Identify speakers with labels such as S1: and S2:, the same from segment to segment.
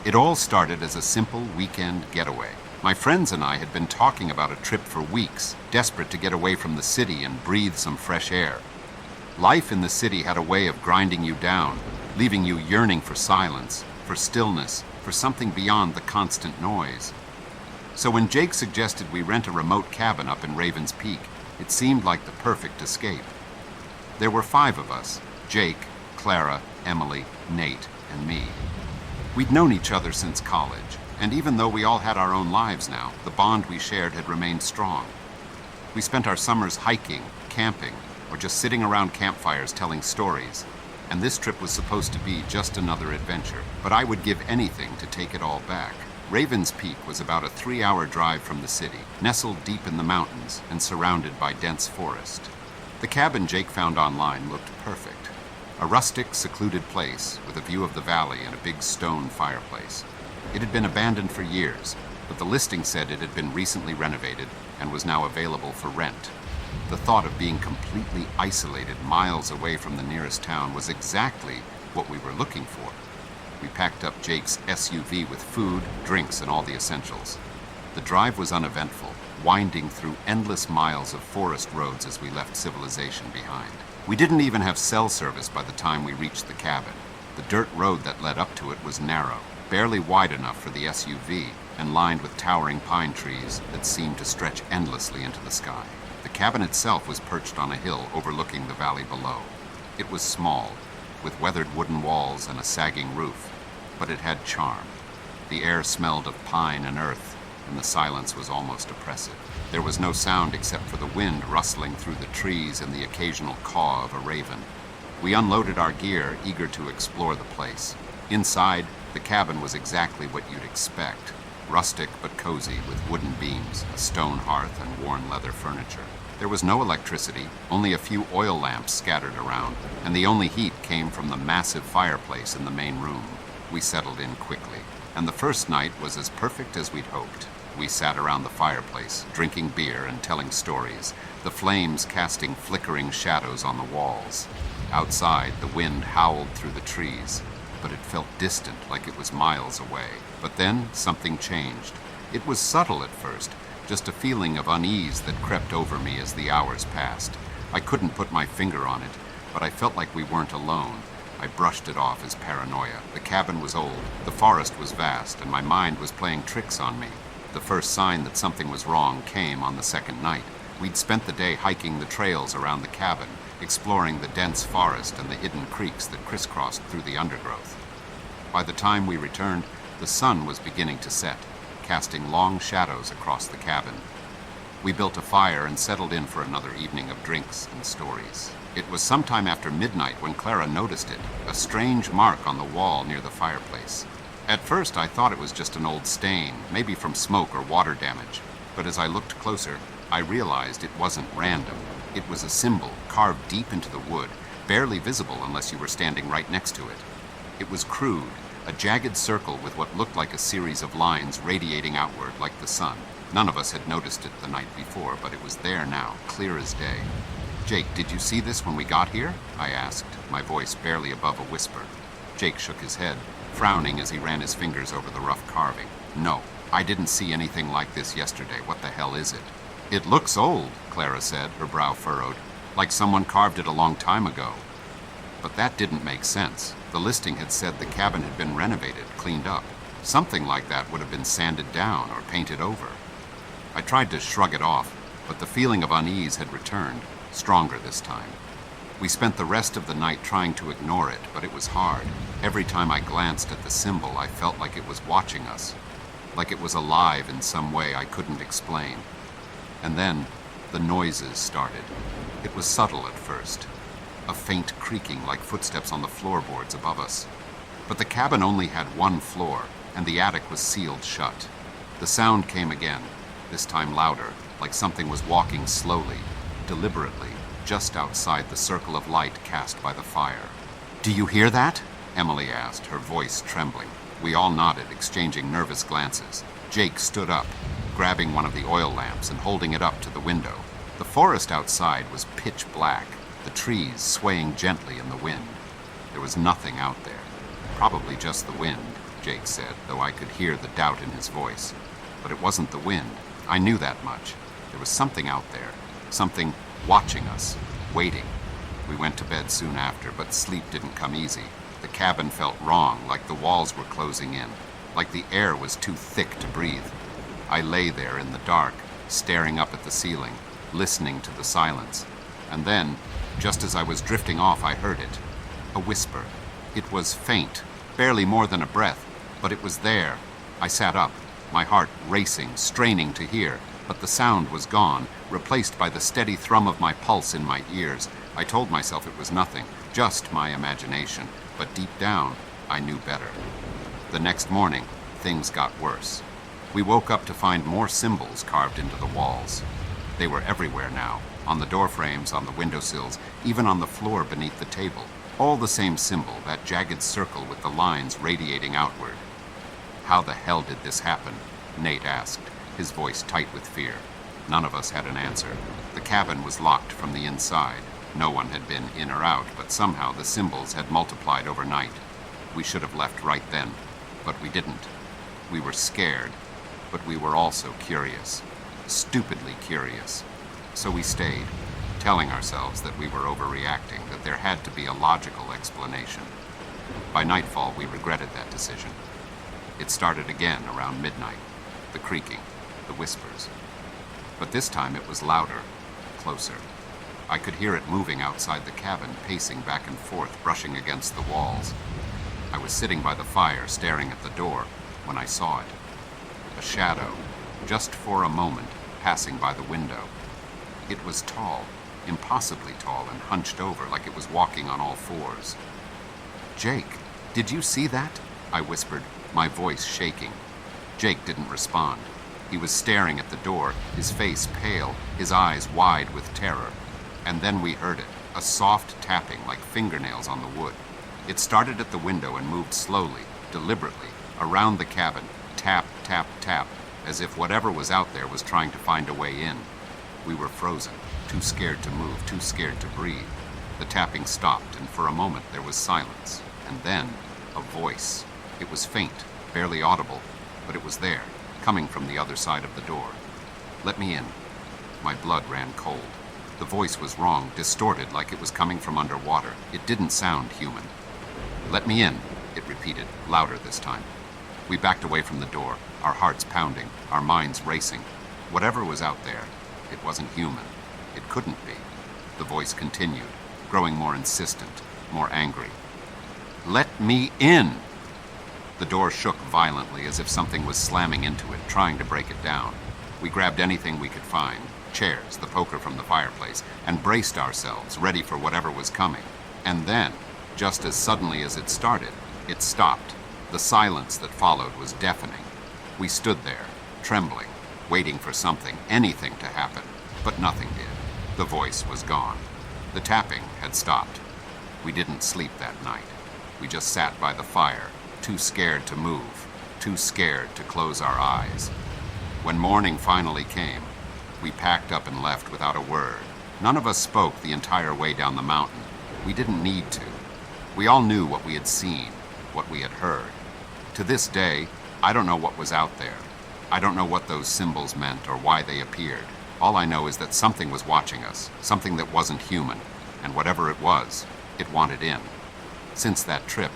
S1: It all started as a simple weekend getaway. My friends and I had been talking about a trip for weeks, desperate to get away from the city and breathe some fresh air. Life in the city had a way of grinding you down, leaving you yearning for silence, for stillness, for something beyond the constant noise. So when Jake suggested we rent a remote cabin up in Ravens Peak, it seemed like the perfect escape. There were 5 of us: Jake, Clara, Emily, Nate, and me. We'd known each other since college, and even though we all had our own lives now, the bond we shared had remained strong. We spent our summers hiking, camping, or just sitting around campfires telling stories, and this trip was supposed to be just another adventure, but I would give anything to take it all back. Ravens Peak was about a 3-hour drive from the city, nestled deep in the mountains and surrounded by dense forest. The cabin Jake found online looked perfect. A rustic, secluded place with a view of the valley and a big stone fireplace. It had been abandoned for years, but the listing said it had been recently renovated and was now available for rent. The thought of being completely isolated miles away from the nearest town was exactly what we were looking for. We packed up Jake's SUV with food, drinks, and all the essentials. The drive was uneventful, winding through endless miles of forest roads as we left civilization behind. We didn't even have cell service by the time we reached the cabin. The dirt road that led up to it was narrow, barely wide enough for the SUV, and lined with towering pine trees that seemed to stretch endlessly into the sky. The cabin itself was perched on a hill overlooking the valley below. It was small, with weathered wooden walls and a sagging roof, but it had charm. The air smelled of pine and earth, and the silence was almost oppressive. There was no sound except for the wind rustling through the trees and the occasional caw of a raven. We unloaded our gear, eager to explore the place. Inside, the cabin was exactly what you'd expect. Rustic but cozy, with wooden beams, a stone hearth, and worn leather furniture. There was no electricity, only a few oil lamps scattered around, and the only heat came from the massive fireplace in the main room. We settled in quickly, and the first night was as perfect as we'd hoped. We sat around the fireplace, drinking beer and telling stories, the flames casting flickering shadows on the walls. Outside, the wind howled through the trees, but it felt distant, like it was miles away. But then something changed. It was subtle at first, just a feeling of unease that crept over me as the hours passed. I couldn't put my finger on it, but I felt like we weren't alone. I brushed it off as paranoia. The cabin was old, the forest was vast, and my mind was playing tricks on me. The first sign that something was wrong came on the second night. We'd spent the day hiking the trails around the cabin, exploring the dense forest and the hidden creeks that crisscrossed through the undergrowth. By the time we returned, the sun was beginning to set, casting long shadows across the cabin. We built a fire and settled in for another evening of drinks and stories. It was sometime after midnight when Clara noticed it, a strange mark on the wall near the fireplace. At first, I thought it was just an old stain, maybe from smoke or water damage. But as I looked closer, I realized it wasn't random. It was a symbol carved deep into the wood, barely visible unless you were standing right next to it. It was crude, a jagged circle with what looked like a series of lines radiating outward like the sun. None of us had noticed it the night before, but it was there now, clear as day. "Jake, did you see this when we got here?" I asked, my voice barely above a whisper. Jake shook his head, frowning as he ran his fingers over the rough carving. "No, I didn't see anything like this yesterday. What the hell is it?" "It looks old," Clara said, her brow furrowed, "like someone carved it a long time ago." But that didn't make sense. The listing had said the cabin had been renovated, cleaned up. Something like that would have been sanded down or painted over. I tried to shrug it off, but the feeling of unease had returned, stronger this time. We spent the rest of the night trying to ignore it, but it was hard. Every time I glanced at the symbol, I felt like it was watching us, like it was alive in some way I couldn't explain. And then the noises started. It was subtle at first, a faint creaking like footsteps on the floorboards above us. But the cabin only had one floor, and the attic was sealed shut. The sound came again, this time louder, like something was walking slowly, deliberately, just outside the circle of light cast by the fire. "Do you hear that?" Emily asked, her voice trembling. We all nodded, exchanging nervous glances. Jake stood up, grabbing one of the oil lamps and holding it up to the window. The forest outside was pitch black, the trees swaying gently in the wind. There was nothing out there, probably just the wind. Jake said, though I could hear the doubt in his voice. But it wasn't the wind. I knew that much. There was something out there, something watching us, waiting. We went to bed soon after, but sleep didn't come easy. The cabin felt wrong, like the walls were closing in, like the air was too thick to breathe. I lay there in the dark, staring up at the ceiling, listening to the silence. And then, just as I was drifting off, I heard it. A whisper. It was faint, barely more than a breath, but it was there. I sat up, my heart racing, straining to hear, but the sound was gone, replaced by the steady thrum of my pulse in my ears. I told myself it was nothing, just my imagination, but deep down, I knew better. The next morning, things got worse. We woke up to find more symbols carved into the walls. They were everywhere now, on the door frames, on the windowsills, even on the floor beneath the table. All the same symbol, that jagged circle with the lines radiating outward. How the hell did this happen? Nate asked, his voice tight with fear. None of us had an answer. The cabin was locked from the inside. No one had been in or out, but somehow the symbols had multiplied overnight. We should have left right then, but we didn't. We were scared, but we were also curious. Stupidly curious. So we stayed, telling ourselves that we were overreacting, that there had to be a logical explanation. By nightfall, we regretted that decision. It started again around midnight, the creaking, the whispers. But this time it was louder, closer. I could hear it moving outside the cabin, pacing back and forth, brushing against the walls. I was sitting by the fire, staring at the door, when I saw it. A shadow, just for a moment, passing by the window. It was tall, impossibly tall, and hunched over like it was walking on all fours. "Jake, did you see that?" I whispered, my voice shaking. Jake didn't respond. He was staring at the door, his face pale, his eyes wide with terror. And then we heard it, a soft tapping like fingernails on the wood. It started at the window and moved slowly, deliberately, around the cabin, tap, tap, tap, as if whatever was out there was trying to find a way in. We were frozen, too scared to move, too scared to breathe. The tapping stopped, and for a moment there was silence. And then, a voice. It was faint, barely audible, but it was there, coming from the other side of the door. "Let me in." My blood ran cold. The voice was wrong, distorted, like it was coming from underwater. It didn't sound human. "Let me in," it repeated, louder this time. We backed away from the door, our hearts pounding, our minds racing. Whatever was out there, it wasn't human. It couldn't be. The voice continued, growing more insistent, more angry. "Let me in!" The door shook violently as if something was slamming into it, trying to break it down. We grabbed anything we could find, chairs, the poker from the fireplace, and braced ourselves, ready for whatever was coming. And then, just as suddenly as it started, it stopped. The silence that followed was deafening. We stood there, trembling, waiting for something, anything to happen, but nothing did. The voice was gone. The tapping had stopped. We didn't sleep that night. We just sat by the fire, too scared to move, too scared to close our eyes. When morning finally came, we packed up and left without a word. None of us spoke the entire way down the mountain. We didn't need to. We all knew what we had seen, what we had heard. To this day, I don't know what was out there. I don't know what those symbols meant or why they appeared. All I know is that something was watching us, something that wasn't human, and whatever it was, it wanted in. Since that trip,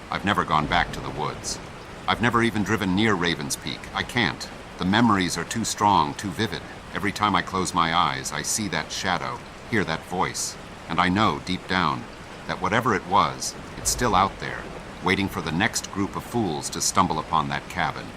S1: I've never gone back to the woods. I've never even driven near Ravens Peak. I can't. The memories are too strong, too vivid. Every time I close my eyes, I see that shadow, hear that voice, and I know deep down that whatever it was, it's still out there, waiting for the next group of fools to stumble upon that cabin,